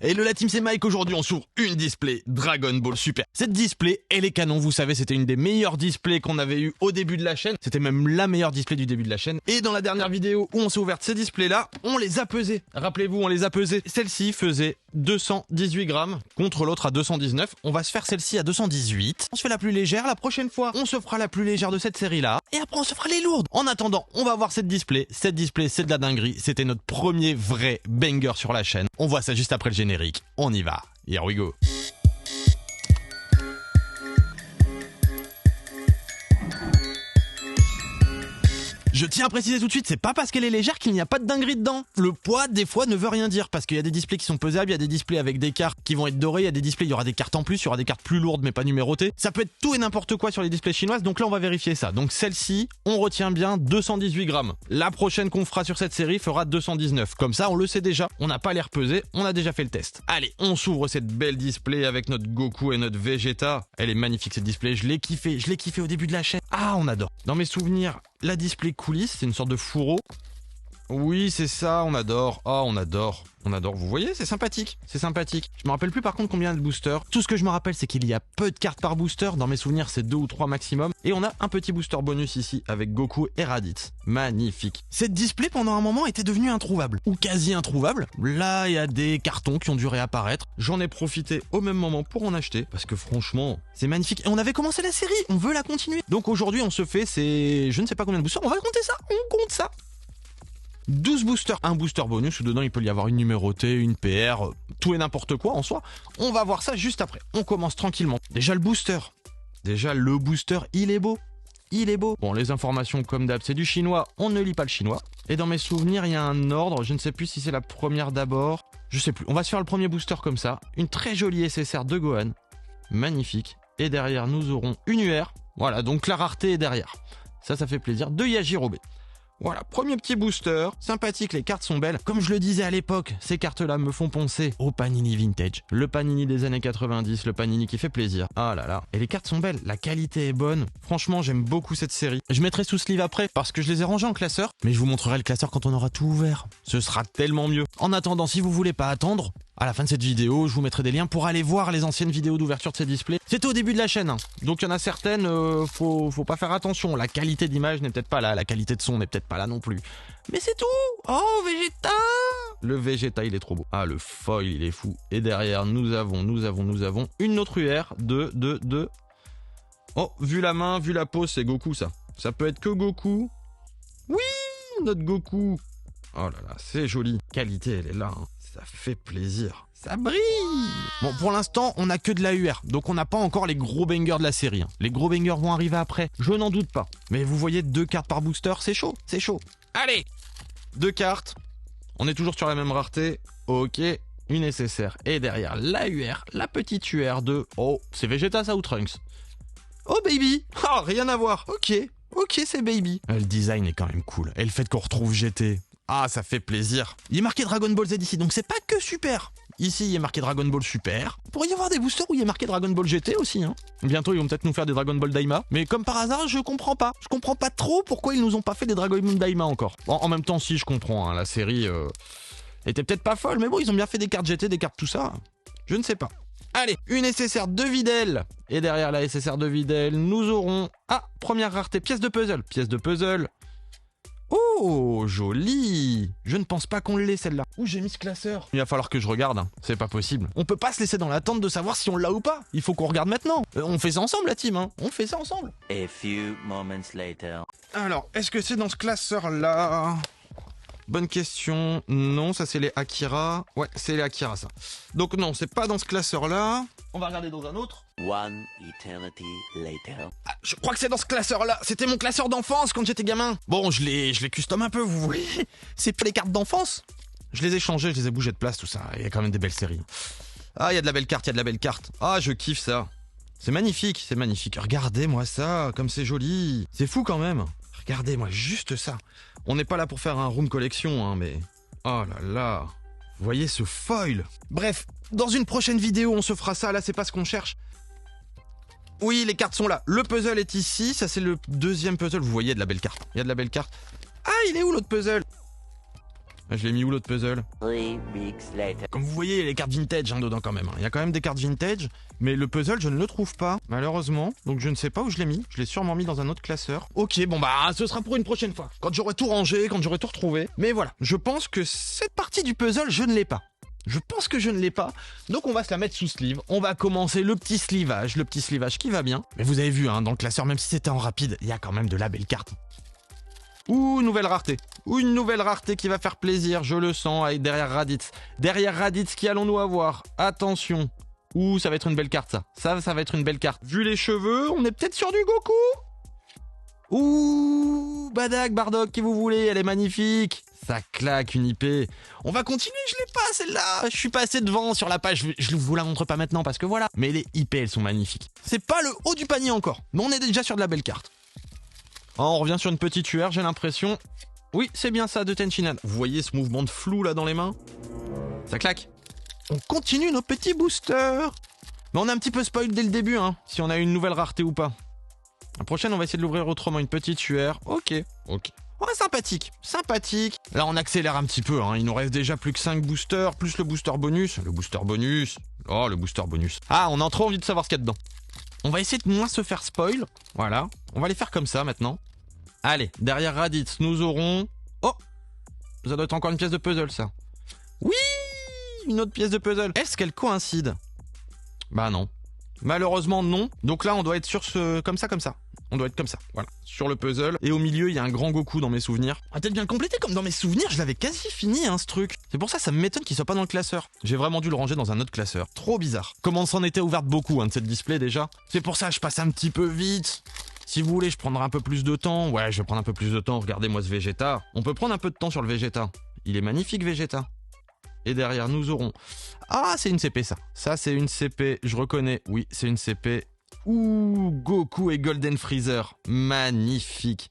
Hello la team, c'est Mike. Aujourd'hui on s'ouvre une display Dragon Ball Super. Cette display, elle est canon, vous savez, c'était une des meilleures displays qu'on avait eu au début de la chaîne. C'était même la meilleure display du début de la chaîne. Et dans la dernière vidéo où on s'est ouvert ces displays là, on les a pesés. Rappelez-vous, on les a pesés. Celle-ci faisait 218 grammes contre l'autre à 219. On va se faire celle-ci à 218. On se fait la plus légère. La prochaine fois, on se fera la plus légère de cette série là. Et après on se fera les lourdes. En attendant, on va voir cette display. Cette display, c'est de la dinguerie. C'était notre premier vrai banger sur la chaîne. On voit ça juste après le générique. On y va. Here we go. Je tiens à préciser tout de suite, c'est pas parce qu'elle est légère qu'il n'y a pas de dinguerie dedans. Le poids, des fois, ne veut rien dire, parce qu'il y a des displays qui sont pesables, il y a des displays avec des cartes qui vont être dorées, il y a des displays, il y aura des cartes en plus, il y aura des cartes plus lourdes mais pas numérotées. Ça peut être tout et n'importe quoi sur les displays chinoises, donc là on va vérifier ça. Donc celle-ci, on retient bien 218 grammes. La prochaine qu'on fera sur cette série fera 219. Comme ça, on le sait déjà, on n'a pas l'air pesé, on a déjà fait le test. Allez, on s'ouvre cette belle display avec notre Goku et notre Vegeta. Elle est magnifique cette display, je l'ai kiffé au début de la chaîne. Ah, on adore. Dans mes souvenirs, la display coulisse, c'est une sorte de fourreau. Oui, c'est ça, on adore. Ah, on adore. On adore. Vous voyez, c'est sympathique. C'est sympathique. Je me rappelle plus par contre combien de boosters. Tout ce que je me rappelle, c'est qu'il y a peu de cartes par booster. Dans mes souvenirs, c'est 2 ou 3 maximum. Et on a un petit booster bonus ici avec Goku et Raditz. Magnifique. Cette display, pendant un moment, était devenue introuvable. Ou quasi introuvable. Là, il y a des cartons qui ont dû réapparaître. J'en ai profité au même moment pour en acheter. Parce que franchement, c'est magnifique. Et on avait commencé la série. On veut la continuer. Donc aujourd'hui, on se fait je ne sais pas combien de boosters. On va compter ça. On compte ça. 12 boosters, un booster bonus où dedans il peut y avoir une numérotée, une PR, tout et n'importe quoi en soi. On va voir ça juste après. On commence tranquillement. Déjà le booster, il est beau. Il est beau. Bon, les informations comme d'hab, c'est du chinois, on ne lit pas le chinois. Et dans mes souvenirs, il y a un ordre, je ne sais plus si c'est la première d'abord. Je sais plus, on va se faire le premier booster comme ça. Une très jolie SSR de Gohan, magnifique. Et derrière, nous aurons une UR. Voilà, donc la rareté est derrière. Ça fait plaisir. De Yajirobe. Voilà, premier petit booster, sympathique, les cartes sont belles. Comme je le disais à l'époque, ces cartes-là me font penser au Panini Vintage. Le Panini des années 90, le Panini qui fait plaisir. Ah là là. Et les cartes sont belles, la qualité est bonne. Franchement, j'aime beaucoup cette série. Je mettrai sous sleeve après, parce que je les ai rangés en classeur. Mais je vous montrerai le classeur quand on aura tout ouvert. Ce sera tellement mieux. En attendant, si vous voulez pas attendre, à la fin de cette vidéo, je vous mettrai des liens pour aller voir les anciennes vidéos d'ouverture de ces displays. C'était au début de la chaîne, hein. Donc il y en a certaines, faut pas faire attention. La qualité d'image n'est peut-être pas là, la qualité de son n'est peut-être pas là non plus. Mais c'est tout. Oh, Vegeta. Le Vegeta, il est trop beau. Ah, le foil, il est fou. Et derrière, nous avons une autre UR de... Oh, vu la main, vu la pose, c'est Goku, ça. Ça peut être que Goku. Oui, notre Goku. Oh là là, c'est joli. Qualité, elle est là, hein. Ça fait plaisir. Ça brille. Bon, pour l'instant, on n'a que de la UR. Donc on n'a pas encore les gros bangers de la série, hein. Les gros bangers vont arriver après. Je n'en doute pas. Mais vous voyez, 2 cartes par booster, c'est chaud. C'est chaud. Allez, 2 cartes. On est toujours sur la même rareté. Ok, une SSR. Et derrière, la UR, la petite UR de... Oh, c'est Vegeta ça ou Trunks? Oh, baby. Ah, rien à voir. Ok, c'est baby. Le design est quand même cool. Et le fait qu'on retrouve GT... Ah, ça fait plaisir. Il est marqué Dragon Ball Z ici, donc c'est pas que Super. Ici, il est marqué Dragon Ball Super. Il pourrait y avoir des boosters où il est marqué Dragon Ball GT aussi, hein. Bientôt, ils vont peut-être nous faire des Dragon Ball Daima. Mais comme par hasard, je comprends pas. Je comprends pas trop pourquoi ils nous ont pas fait des Dragon Ball Daima encore. Bon, en même temps, si, je comprends, hein. La série était peut-être pas folle, mais bon, ils ont bien fait des cartes GT, des cartes tout ça. Je ne sais pas. Allez, une SSR de Videl. Et derrière la SSR de Videl, nous aurons... Ah, première rareté, pièce de puzzle. Pièce de puzzle. Oh, joli. Je ne pense pas qu'on l'ait celle-là. Où j'ai mis ce classeur? Il va falloir que je regarde, hein. C'est pas possible. On peut pas se laisser dans l'attente de savoir si on l'a ou pas. Il faut qu'on regarde maintenant. On fait ça ensemble la team, hein. On fait ça ensemble. A few moments later. Alors, est-ce que c'est dans ce classeur-là? Bonne question. Non, ça c'est les Akira. Ouais, c'est les Akira ça. Donc non, c'est pas dans ce classeur-là. On va regarder dans un autre. One eternity later. Ah, je crois que c'est dans ce classeur-là. C'était mon classeur d'enfance quand j'étais gamin. Bon, je les custom un peu, vous voyez. C'est pas les cartes d'enfance. Je les ai changées, je les ai bougées de place, tout ça. Il y a quand même des belles séries. Ah, il y a de la belle carte, il y a de la belle carte. Ah, je kiffe ça. C'est magnifique, c'est magnifique. Regardez-moi ça, comme c'est joli. C'est fou quand même. Regardez-moi juste ça. On n'est pas là pour faire un room collection, hein, mais... Oh là là. Vous voyez ce foil. Bref, dans une prochaine vidéo, on se fera ça. Là, c'est pas ce qu'on cherche. Oui, les cartes sont là. Le puzzle est ici. Ça, c'est le deuxième puzzle. Vous voyez, il y a de la belle carte. Il y a de la belle carte. Ah, il est où l'autre puzzle? Je l'ai mis où l'autre puzzle? 3 weeks later. Comme vous voyez, il y a les cartes vintage dedans quand même. Il y a quand même des cartes vintage, mais le puzzle, je ne le trouve pas, malheureusement. Donc je ne sais pas où je l'ai mis. Je l'ai sûrement mis dans un autre classeur. Ok, bon bah, ce sera pour une prochaine fois. Quand j'aurai tout rangé, quand j'aurai tout retrouvé. Mais voilà, je pense que cette partie du puzzle, je ne l'ai pas. Je pense que je ne l'ai pas. Donc on va se la mettre sous sleeve. On va commencer le petit slivage qui va bien. Mais vous avez vu, hein, dans le classeur, même si c'était en rapide, il y a quand même de la belle carte. Ouh, nouvelle rareté. Ouh, une nouvelle rareté qui va faire plaisir, je le sens, avec derrière Raditz. Derrière Raditz, qui allons-nous avoir? Attention. Ouh, ça va être une belle carte, ça. Ça va être une belle carte. Vu les cheveux, on est peut-être sur du Goku. Ouh, Badak, Bardock, qui vous voulez, elle est magnifique. Ça claque, une IP. On va continuer, je l'ai pas celle-là. Je suis passé devant sur la page, je vous la montre pas maintenant parce que voilà. Mais les IP, elles sont magnifiques. C'est pas le haut du panier encore, mais on est déjà sur de la belle carte. Oh, on revient sur une petite UR, j'ai l'impression. Oui, c'est bien ça, de Tenchinan. Vous voyez ce mouvement de flou là dans les mains? Ça claque. On continue nos petits boosters. Mais on a un petit peu spoil dès le début, hein, si on a une nouvelle rareté ou pas. La prochaine, on va essayer de l'ouvrir autrement, une petite UR. Ok. Ouais, sympathique. Là, on accélère un petit peu, hein. Il nous reste déjà plus que 5 boosters, plus le booster bonus. Oh, le booster bonus. Ah, on a trop envie de savoir ce qu'il y a dedans. On va essayer de moins se faire spoil. Voilà. On va les faire comme ça maintenant. Allez, derrière Raditz, nous aurons... Oh, ça doit être encore une pièce de puzzle, ça. Oui, une autre pièce de puzzle. Est-ce qu'elle coïncide? Bah non. Malheureusement, non. Donc là, on doit être sur ce... Comme ça. On doit être comme ça, voilà. Sur le puzzle. Et au milieu, il y a un grand Goku dans mes souvenirs. On va peut-être bien le compléter, comme dans mes souvenirs, je l'avais quasi fini, hein, ce truc. C'est pour ça m'étonne qu'il soit pas dans le classeur. J'ai vraiment dû le ranger dans un autre classeur. Trop bizarre. Comment s'en était ouverte beaucoup, hein, de cette display, déjà. C'est pour ça que je passe un petit peu vite. Si vous voulez, je prendrai un peu plus de temps. Ouais, je vais prendre un peu plus de temps. Regardez-moi ce Vegeta. On peut prendre un peu de temps sur le Vegeta. Il est magnifique, Vegeta. Et derrière, nous aurons... Ah, c'est une CP, ça. Ça, c'est une CP. Je reconnais. Oui, c'est une CP. Ouh, Goku et Golden Freezer. Magnifique.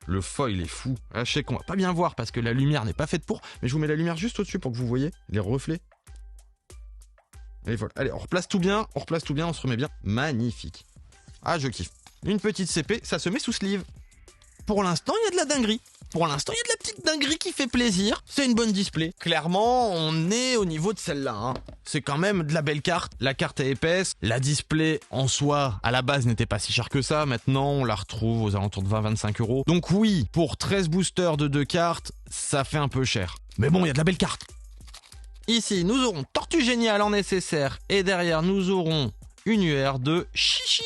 Le foil est fou. Ah, je sais qu'on va pas bien voir parce que la lumière n'est pas faite pour. Mais je vous mets la lumière juste au-dessus pour que vous voyez les reflets. Et voilà. Allez, on replace tout bien. On se remet bien. Magnifique. Ah, je kiffe. Une petite CP, ça se met sous sleeve. Pour l'instant, il y a de la dinguerie. Pour l'instant, il y a de la petite dinguerie qui fait plaisir. C'est une bonne display. Clairement, on est au niveau de celle-là, hein. C'est quand même de la belle carte. La carte est épaisse. La display, en soi, à la base, n'était pas si chère que ça. Maintenant, on la retrouve aux alentours de 20-25 €. Donc oui, pour 13 boosters de 2 cartes, ça fait un peu cher. Mais bon, il y a de la belle carte. Ici, nous aurons Tortue Géniale en nécessaire. Et derrière, nous aurons une UR de Chichi.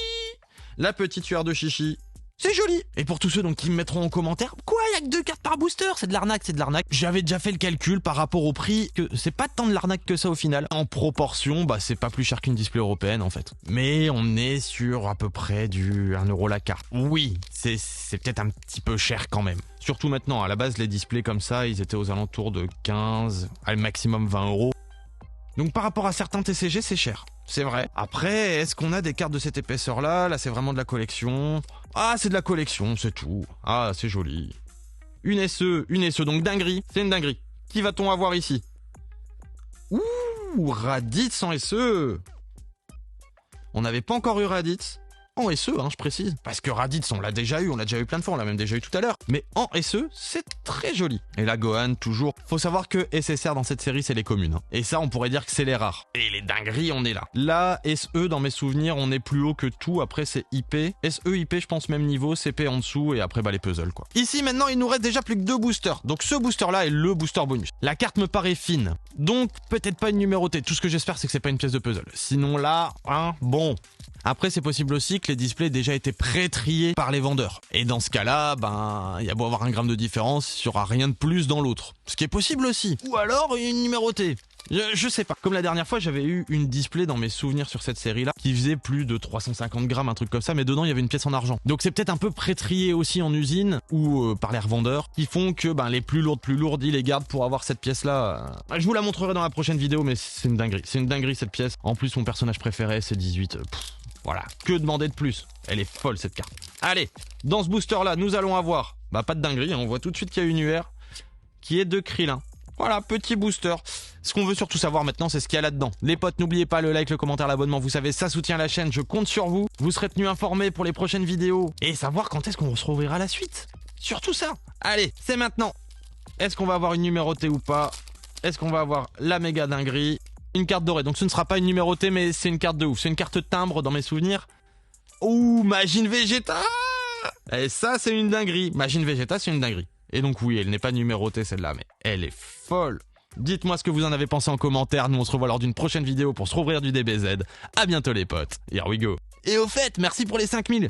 La petite UR de Chichi. C'est joli. Et pour tous ceux donc qui me mettront en commentaire, quoi, il y a que 2 cartes par booster, c'est de l'arnaque. J'avais déjà fait le calcul par rapport au prix, que c'est pas tant de l'arnaque que ça au final. En proportion, bah c'est pas plus cher qu'une display européenne en fait. Mais on est sur à peu près du 1 € la carte. Oui, c'est peut-être un petit peu cher quand même. Surtout maintenant, à la base les displays comme ça, ils étaient aux alentours de 15, à maximum 20 €. Donc par rapport à certains TCG, c'est cher. C'est vrai. Après, est-ce qu'on a des cartes de cette épaisseur-là? Là, c'est vraiment de la collection. Ah, c'est de la collection, c'est tout. Ah, c'est joli. Une SE, donc dinguerie. C'est une dinguerie. Qui va-t-on avoir ici? Ouh, Raditz en SE. On n'avait pas encore eu Raditz. En SE, hein, je précise. Parce que Raditz, on l'a déjà eu plein de fois, on l'a même déjà eu tout à l'heure. Mais en SE, c'est très joli. Et là, Gohan, toujours. Faut savoir que SSR dans cette série, c'est les communes. Hein. Et ça, on pourrait dire que c'est les rares. Et les dingueries, on est là. Là, SE, dans mes souvenirs, on est plus haut que tout. Après, c'est IP. SE, IP, je pense même niveau. CP en dessous. Et après, bah, les puzzles, quoi. Ici, maintenant, il nous reste déjà plus que 2 boosters. Donc, ce booster-là est le booster bonus. La carte me paraît fine. Donc, peut-être pas une numérotée. Tout ce que j'espère, c'est que c'est pas une pièce de puzzle. Sinon, là, hein, bon... Après, c'est possible aussi que les displays aient déjà été pré-triés par les vendeurs. Et dans ce cas-là, ben, il y a beau avoir 1 gramme de différence, il n'y aura rien de plus dans l'autre. Ce qui est possible aussi. Ou alors une numérotée. Je sais pas. Comme la dernière fois, j'avais eu une display dans mes souvenirs sur cette série-là qui faisait plus de 350 grammes, un truc comme ça, mais dedans il y avait une pièce en argent. Donc c'est peut-être un peu pré-trié aussi en usine ou par les revendeurs qui font que ben, les plus lourdes, ils les gardent pour avoir cette pièce-là. Je vous la montrerai dans la prochaine vidéo, mais c'est une dinguerie. C'est une dinguerie cette pièce. En plus, mon personnage préféré, c'est 18. Voilà, que demander de plus? Elle est folle cette carte. Allez, dans ce booster là, nous allons avoir, bah pas de dinguerie, hein, on voit tout de suite qu'il y a une UR qui est de Krillin. Voilà, petit booster. Ce qu'on veut surtout savoir maintenant, c'est ce qu'il y a là-dedans. Les potes, n'oubliez pas le like, le commentaire, l'abonnement, vous savez, ça soutient la chaîne, je compte sur vous. Vous serez tenus informés pour les prochaines vidéos et savoir quand est-ce qu'on se reverra la suite. Surtout ça. Allez, c'est maintenant. Est-ce qu'on va avoir une numérotée ou pas? Est-ce qu'on va avoir la méga dinguerie? Une carte dorée, donc ce ne sera pas une numérotée, mais c'est une carte de ouf. C'est une carte timbre dans mes souvenirs. Ouh, Majin Vegeta! Et ça, c'est une dinguerie. Majin Vegeta, c'est une dinguerie. Et donc oui, elle n'est pas numérotée celle-là, mais elle est folle. Dites-moi ce que vous en avez pensé en commentaire. Nous, on se revoit lors d'une prochaine vidéo pour se rouvrir du DBZ. À bientôt les potes. Here we go. Et au fait, merci pour les 5000.